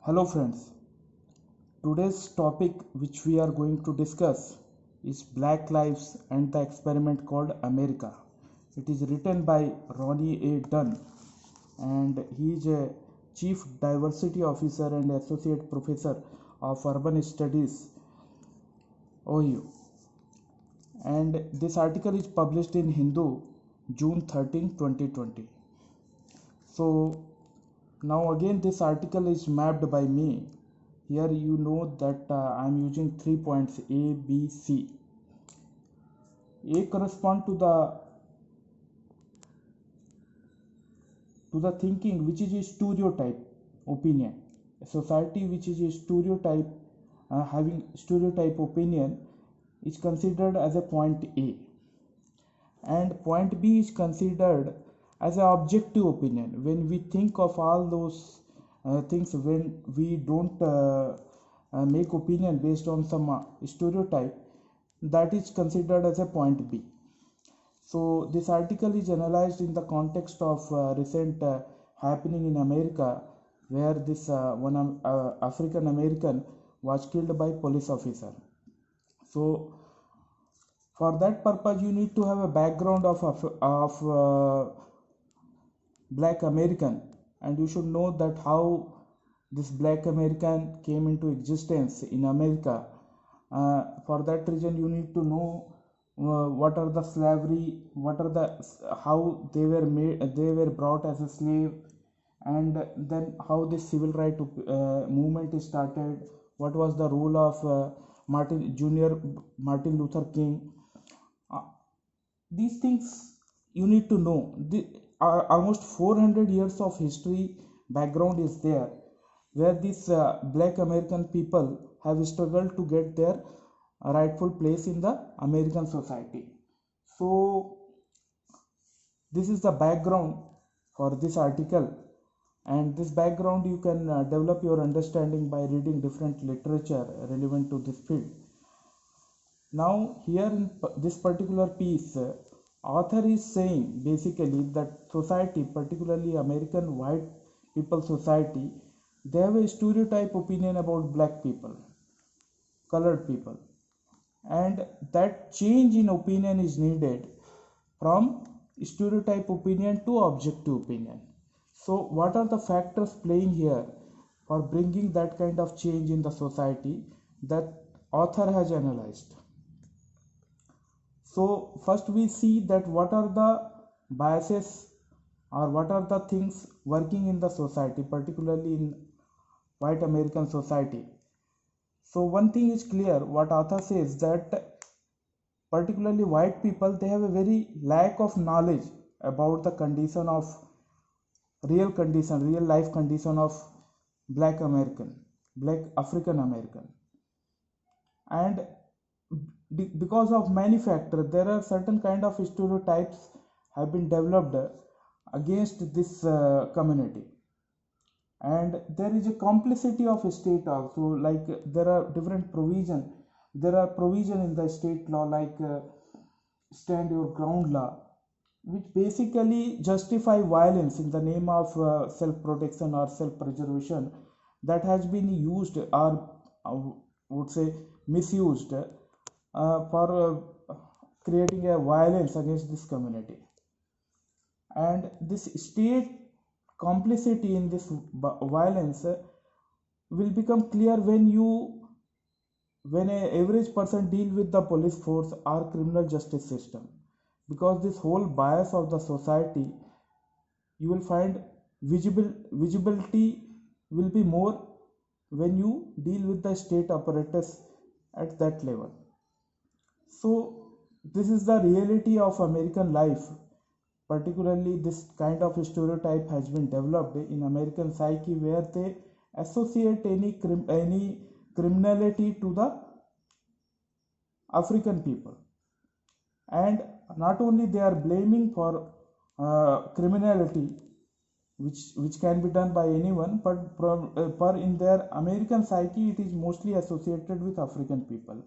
Hello friends, today's topic which we are going to discuss is Black Lives and the experiment called America. It is written by Ronnie A. Dunn and he is a Chief Diversity Officer and Associate Professor of Urban Studies, OU. And this article is published in Hindu June 13, 2020. So now again this article is mapped by me. Here you know that I am using 3 points A, B, C. A correspond to the thinking which is a stereotype opinion. A society which is a stereotype having stereotype opinion is considered as a point A, and point B is considered as an objective opinion. When we think of all those things, when we don't make opinion based on some stereotype, that is considered as a point B. So this article is analyzed in the context of recent happening in America, where this one African American was killed by police officer. So for that purpose, you need to have a background of Black American, and you should know that how this Black American came into existence in America. For that reason, you need to know what are the slavery, what are the how they were made, they were brought as a slave, and then how this civil right movement is started. What was the role of Martin Luther King? Uh, these things you need to know. Almost 400 years of history background is there, where these Black American people have struggled to get their rightful place in the American society. So this is the background for this article, and this background you can develop your understanding by reading different literature relevant to this field. Now here in this particular piece, author is saying basically that society, particularly American white people society, they have a stereotype opinion about black people, colored people, and that change in opinion is needed from stereotype opinion to objective opinion. So what are the factors playing here for bringing that kind of change in the society that author has analyzed? So first we see that what are the biases or what are the things working in the society, particularly in white American society. So one thing is clear, what author says that particularly white people, they have a very lack of knowledge about the condition of real life condition of black American, black African American. And because of many factors, there are certain kind of stereotypes have been developed against this community, and there is a complicity of state also. Like there are different provision, there are provision in the state law, like stand your ground law, which basically justify violence in the name of self protection or self preservation, that has been used or would say misused for creating a violence against this community. And this state complicity in this violence will become clear when a average person deal with the police force or criminal justice system, because this whole bias of the society, you will find visibility will be more when you deal with the state apparatus at that level. So this is the reality of American life. Particularly this kind of stereotype has been developed in American psyche, where they associate any criminality to the African people, and not only they are blaming for criminality, which can be done by anyone, but per in their American psyche it is mostly associated with African people,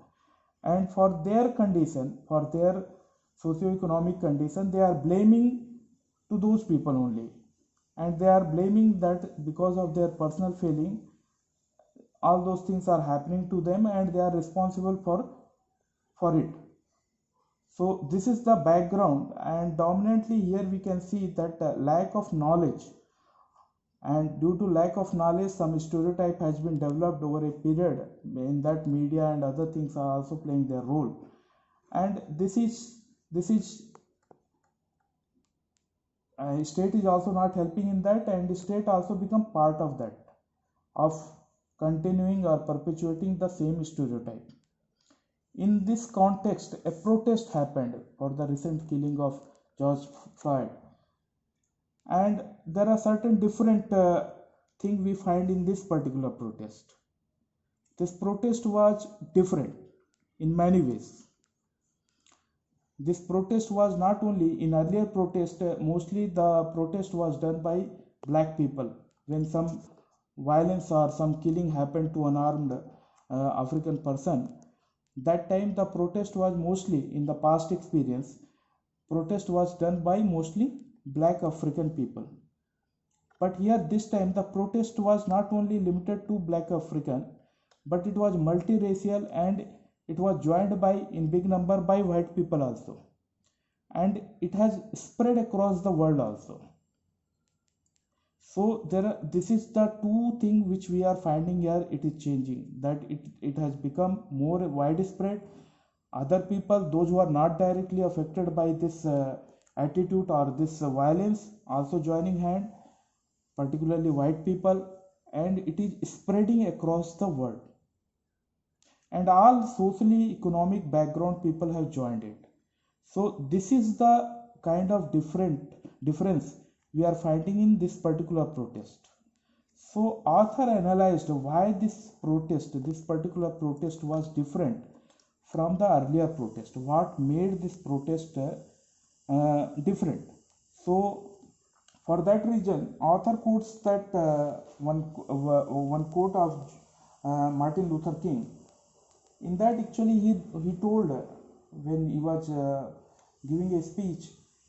and for their condition, for their socio-economic condition, they are blaming to those people only, and they are blaming that because of their personal feeling, all those things are happening to them and they are responsible for it. So this is the background, and dominantly here we can see that lack of knowledge, and due to lack of knowledge some stereotype has been developed over a period, in that media and other things are also playing their role. And this is state is also not helping in that, and the state also become part of that, of continuing or perpetuating the same stereotype. In this context, a protest happened for the recent killing of George Floyd, and there are certain different things we find in this particular protest. This protest was different in many ways. This protest was not only in earlier protest, mostly the protest was done by black people. When some violence or some killing happened to unarmed African person, that time the protest was mostly, in the past experience, protest was done by mostly black African people. But here this time the protest was not only limited to black African, but it was multiracial, and it was joined by in big number by white people also, and it has spread across the world also. So this is the two thing which we are finding here. It is changing, that it has become more widespread. Other people, those who are not directly affected by this attitude or this violence, also joining hand, particularly white people, and it is spreading across the world, and all socially economic background people have joined it. So this is the kind of difference we are finding in this particular protest. So author analyzed why this particular protest was different from the earlier protest. What made this protest different? So for that reason, author quotes that one quote of Martin Luther King. In that, actually, he told when he was giving a speech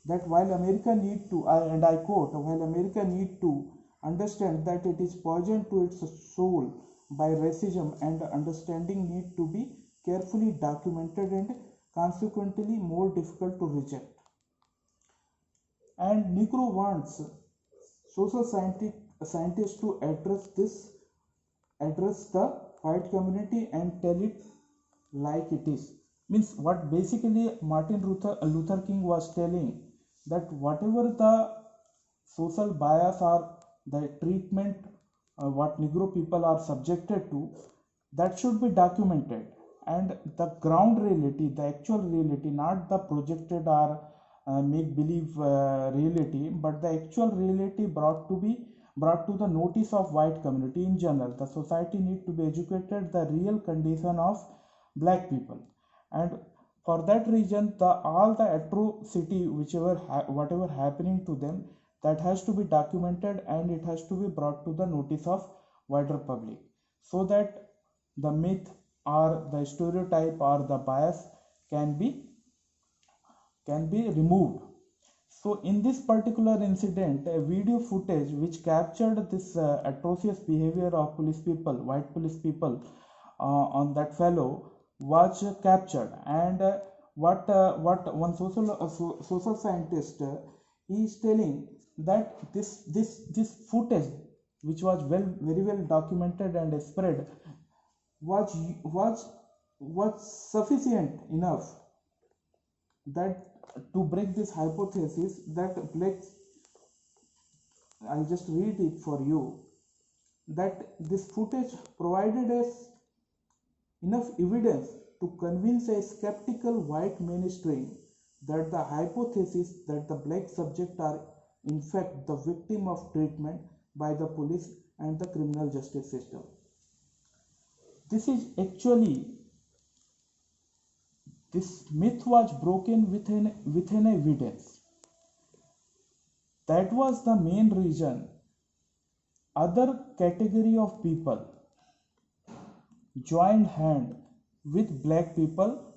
that while America need to, and I quote, while America need to understand that it is poison to its soul by racism, and understanding need to be carefully documented and consequently more difficult to reject. And Negro wants social scientists to address the white community and tell it like it is. Means what basically Martin Luther King was telling, that whatever the social bias or the treatment what Negro people are subjected to, that should be documented, and the ground reality, the actual reality, not the projected or make believe reality, but the actual reality brought to the notice of white community in general. The society need to be educated the real condition of black people, and for that reason all the atrocity whatever happening to them, that has to be documented, and it has to be brought to the notice of wider public, so that the myth or the stereotype or the bias can be removed. So in this particular incident, a video footage which captured this atrocious behavior of white police people on that fellow was captured, and what one social scientist is telling, that this footage, which was very well documented and spread, was sufficient enough that to break this hypothesis that black, I'll just read it for you, that this footage provided us enough evidence to convince a skeptical white mainstream that the hypothesis that the black subjects are in fact the victim of treatment by the police and the criminal justice system. This is actually, this myth was broken with an evidence. That was the main reason other category of people joined hand with black people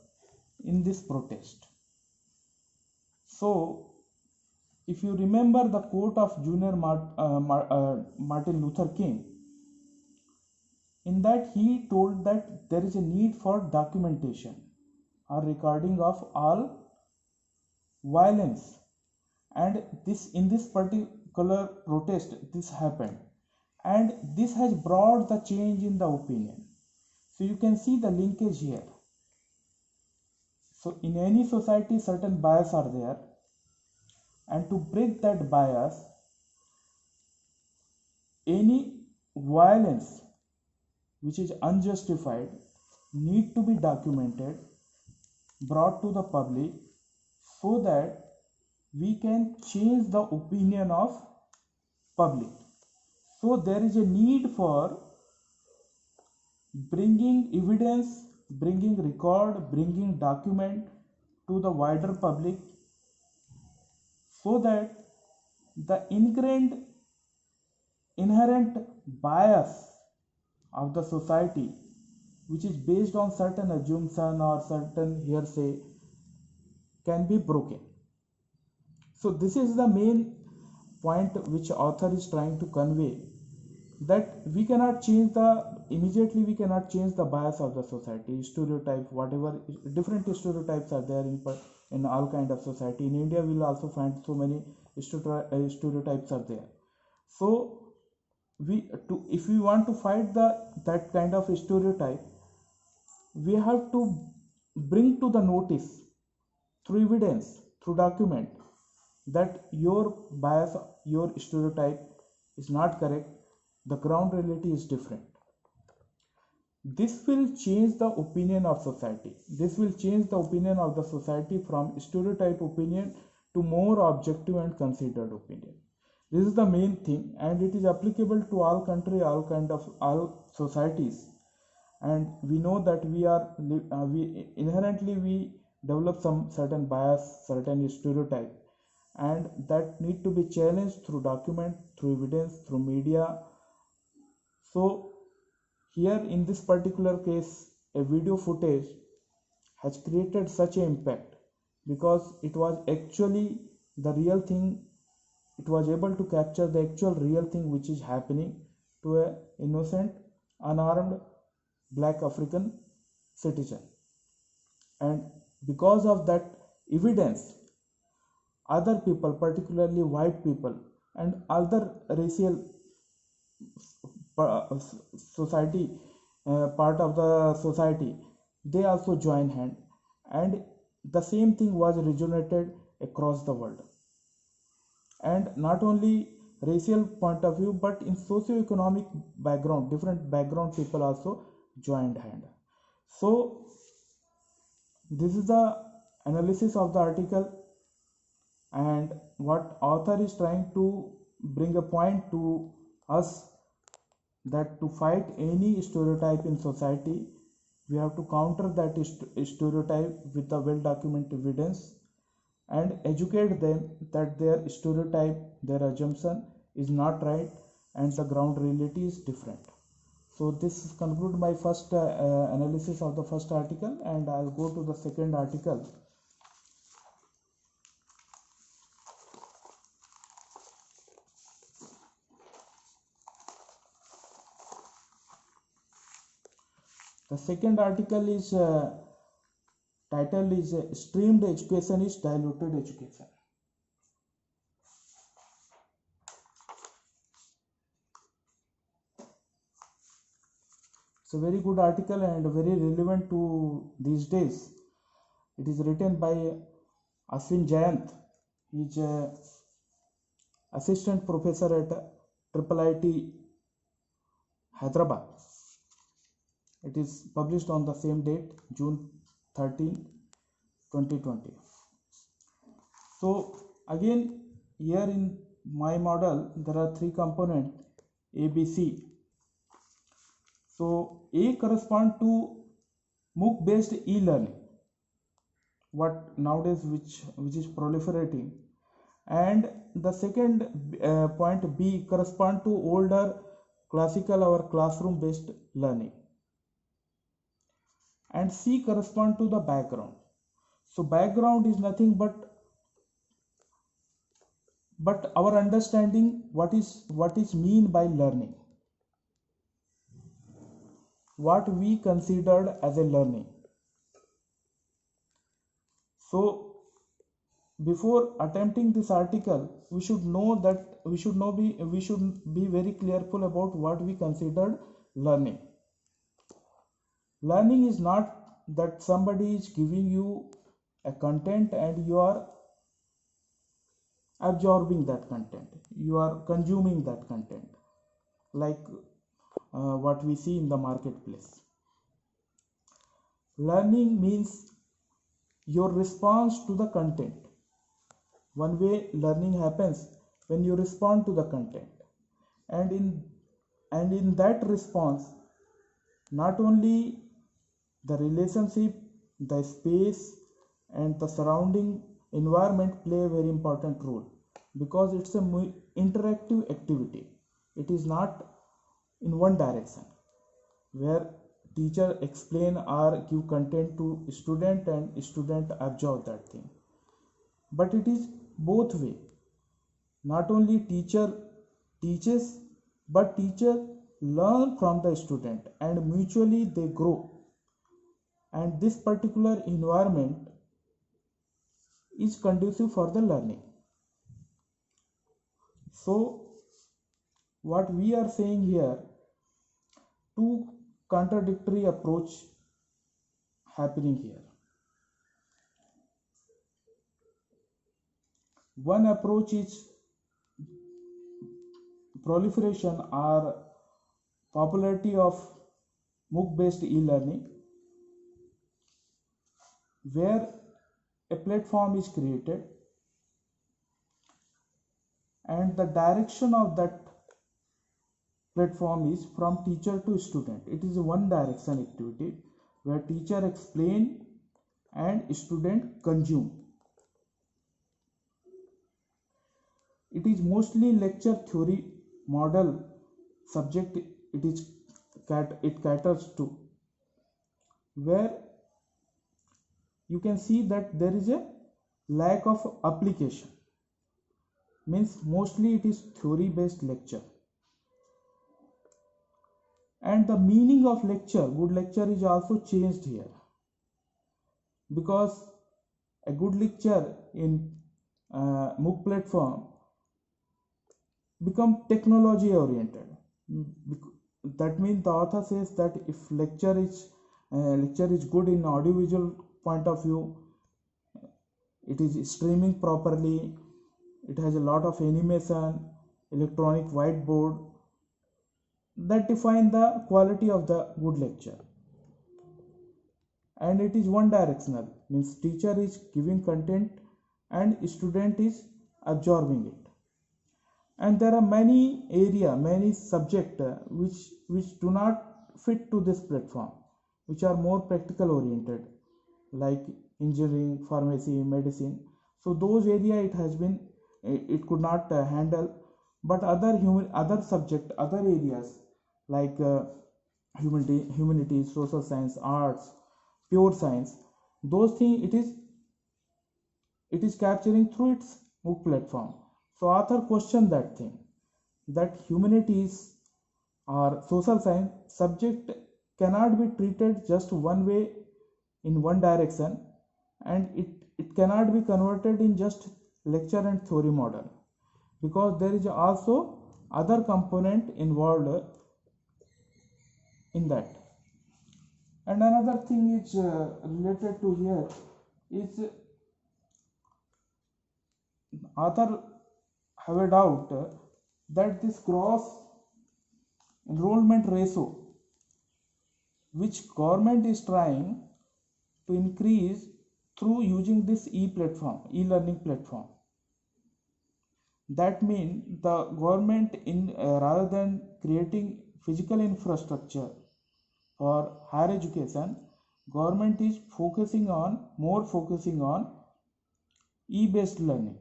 in this protest. So if you remember the quote of Martin Luther King, In that he told that there is a need for documentation or recording of all violence, and this in this particular protest this happened, and this has brought the change in the opinion. So you can see the linkage here. So in any society certain bias are there, and to break that bias, any violence which is unjustified need to be documented, brought to the public, so that we can change the opinion of public. So there is a need for bringing evidence, bringing record, bringing document to the wider public, so that the inherent bias of the society, which is based on certain assumption or certain hearsay, can be broken. So this is the main point which author is trying to convey, that we cannot change the immediately, we cannot change the bias of the society, stereotype, whatever different stereotypes are there in all kind of society. In India we will also find so many stereotypes are there. So we to if we want to fight that kind of stereotype, we have to bring to the notice through evidence, through document, that your bias, your stereotype is not correct, the ground reality is different. This will change the opinion of society. This will change the opinion of the society from stereotype opinion to more objective and considered opinion. This is the main thing, and it is applicable to all country, all societies. And we know that we inherently we develop some certain bias, certain stereotype, and that need to be challenged through document, through evidence, through media. So here in this particular case, a video footage has created such an impact because it was actually the real thing. It was able to capture the actual real thing which is happening to a innocent, unarmed black African citizen. And because of that evidence, other people, particularly white people and other racial society, part of the society, they also join hand, and the same thing was resonated across the world. And not only racial point of view, but in socio-economic background, different background people also joined hand. So this is the analysis of the article, and what author is trying to bring a point to us, that to fight any stereotype in society, we have to counter that stereotype with the well documented evidence, and educate them that their stereotype, their assumption is not right, and the ground reality is different. So this concludes my first analysis of the first article, and I'll go to the second article. The second article is title is Streamed Education is Diluted Education. It's a very good article and very relevant to these days. It is written by Ashwin Jayant. He is a assistant professor at IIIT Hyderabad. It is published on the same date, June 13, 2020. So again, here in my model, there are three components, A, B, C. So A correspond to MOOC based e-learning, what nowadays which is proliferating, and the second point B correspond to older classical or classroom based learning, and C correspond to the background. So background is nothing but our understanding what is mean by learning. what we considered as a learning. So before attempting this article, we should know that we should be very careful about what we considered learning. Learning is not that somebody is giving you a content and you are absorbing that content, you are consuming that content, like what we see in the marketplace. Learning means your response to the content. One way learning happens when you respond to the content, and in that response, not only the relationship, the space, and the surrounding environment play a very important role, because it's a interactive activity. It is not in one direction where teacher explain or give content to student and student absorb that thing, but it is both way. Not only teacher teaches, but teacher learn from the student and mutually they grow, and this particular environment is conducive for the learning. So what we are saying here, two contradictory approach happening here. One approach is proliferation or popularity of MOOC based e-learning, where a platform is created and the direction of that platform is from teacher to student. It is a one direction activity where teacher explain and student consume. It is mostly lecture theory model subject it caters to, where you can see that there is a lack of application, means mostly it is theory based lecture, and the meaning of lecture, good lecture, is also changed here, because a good lecture in MOOC platform become technology oriented. That means the author says that if lecture is good in audiovisual point of view, it is streaming properly, it has a lot of animation, electronic whiteboard, that define the quality of the good lecture. And it is one directional, means teacher is giving content and student is absorbing it. And there are many subject which do not fit to this platform, which are more practical oriented, like engineering, pharmacy, medicine. So those area it could not handle, but other subject, other areas like humanities, social science, arts, pure science, those things it is capturing through its MOOC platform. So author questioned that thing, that humanities or social science subject cannot be treated just one way in one direction, and it cannot be converted in just lecture and theory model, because there is also other component involved in that. And another thing is related to here is author have a doubt that this gross enrollment ratio which government is trying to increase through using this e-learning platform, that means the government in rather than creating physical infrastructure for higher education, government is focusing on e-based learning.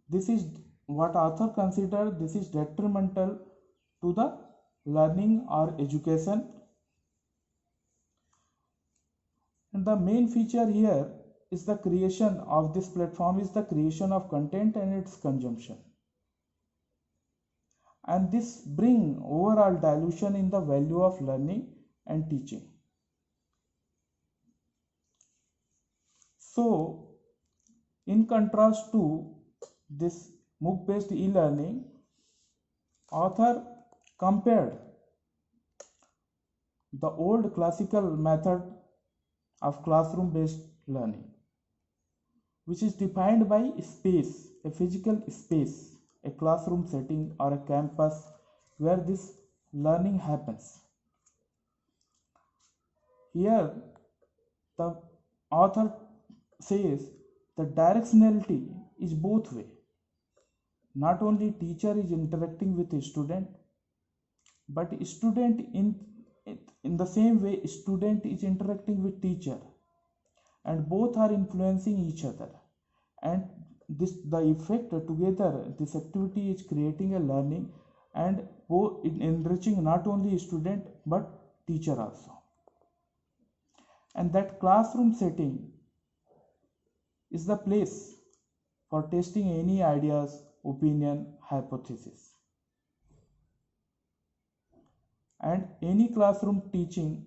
This is what author consider this is detrimental to the learning or education. And the main feature here is the creation of this platform is the creation of content and its consumption. and this bring overall dilution in the value of learning and teaching. So in contrast to this MOOC based e-learning, author compared the old classical method of classroom based learning, which is defined by space, a physical space, a classroom setting or a campus where this learning happens. Here the author says the directionality is both way. Not only teacher is interacting with a student, but student in the same way student is interacting with teacher, and both are influencing each other, and this the effect together, this activity is creating a learning and both enriching not only student but teacher also. And that classroom setting is the place for testing any ideas, opinion, hypothesis. And any classroom teaching,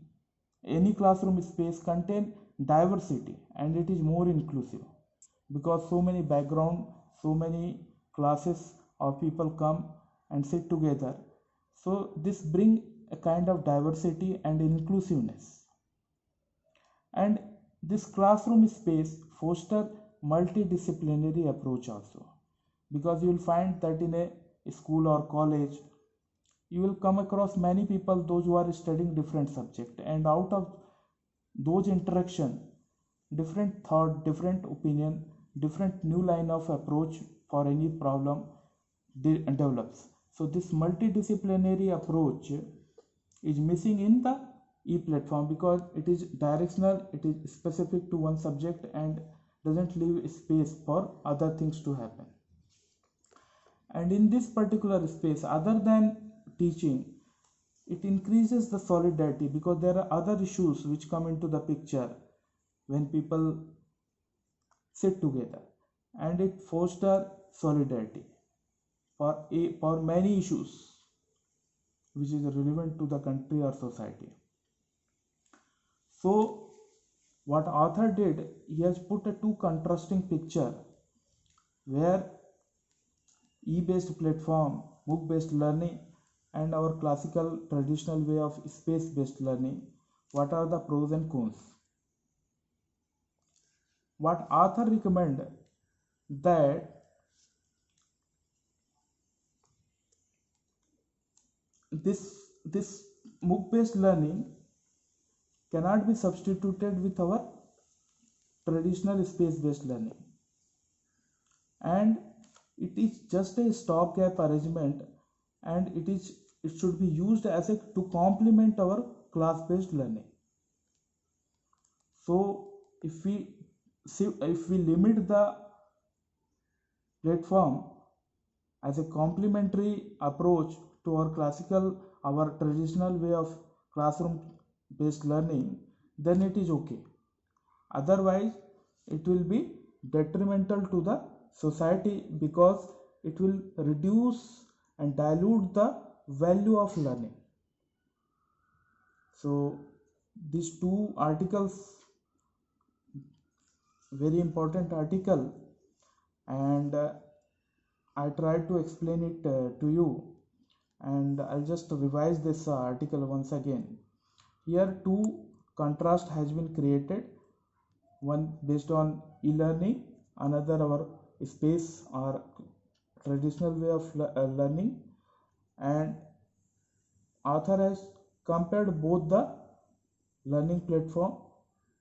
any classroom space contain diversity, and it is more inclusive because so many background, so many classes of people come and sit together. So this bring a kind of diversity and inclusiveness. And this classroom space foster multidisciplinary approach also, because you will find that in a school or college you will come across many people, those who are studying different subject, and out of those interaction, different thought, different opinion, different new line of approach for any problem develops. So this multidisciplinary approach is missing in the e-platform because it is directional, it is specific to one subject and doesn't leave space for other things to happen. And in this particular space, other than teaching, it increases the solidarity because there are other issues which come into the picture when people sit together, and it fosters solidarity for many issues which is relevant to the country or society. So what author did, he has put a two contrasting picture where e-based platform, MOOC based learning and our classical traditional way of space based learning, what are the pros and cons. What author recommend that this MOOC based learning cannot be substituted with our traditional space based learning, and it is just a stopgap arrangement, and it should be used as a to complement our class based learning. So if we limit the platform as a complementary approach to our traditional way of classroom based learning, then it is okay. Otherwise it will be detrimental to the society because it will reduce and dilute the value of learning. So these two articles, very important article, and I tried to explain it to you, and I'll just revise this article once again. Here two contrast has been created, one based on e-learning, another our space or traditional way of learning, and author has compared both the learning platform,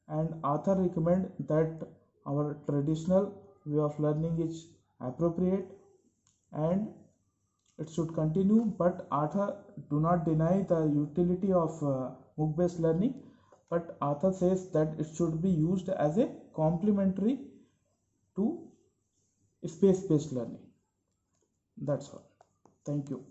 and author recommend that our traditional way of learning is appropriate and it should continue, but author do not deny the utility of MOOC based learning, but author says that it should be used as a complementary to space based learning. That's all. Thank you.